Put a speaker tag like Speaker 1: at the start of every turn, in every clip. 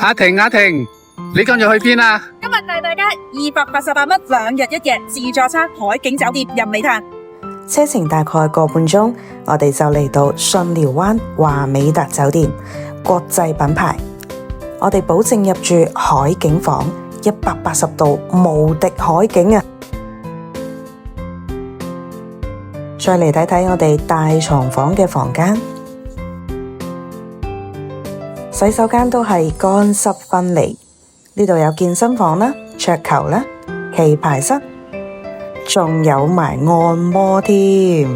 Speaker 1: 阿婷，你今日去邊啊？
Speaker 2: 今日帶大家288蚊2日1夜自助餐海景酒店任你嘆，
Speaker 3: 車程大概個半鐘，我哋就嚟到巽寮灣華美達酒店，國際品牌。我哋保證入住海景房，180度無敵海景啊！再嚟睇睇我哋大床房嘅房間，洗手間都係乾濕分離。呢度有健身房啦、桌球啦、棋牌室，仲有埋按摩添。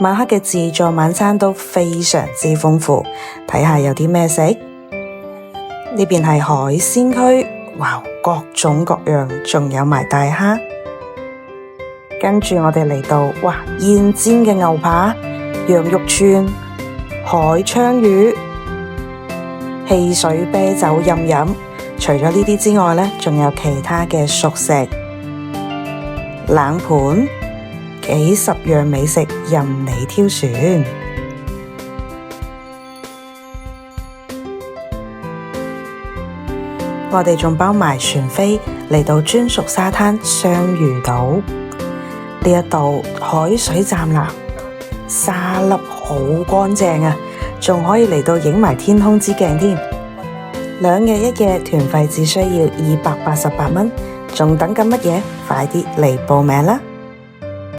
Speaker 3: 晚黑嘅自助晚餐都非常之豐富，睇下有啲咩食。呢邊係海鮮區，哇，各種各樣，仲有埋大蝦。跟住我哋嚟到，哇，現煎嘅牛扒、羊肉串、海鯧魚、汽水啤酒任飲。除咗呢啲之外呢，仲有其他嘅熟食、冷盤，幾十樣美食任你挑選。我哋仲包埋船飛嚟到專屬沙灘雙魚島。呢一度海水湛藍，沙粒好乾淨啊，仲可以嚟到影埋天空之鏡添。2日1夜團費只需要288蚊，仲等緊乜嘢？快啲嚟報名啦！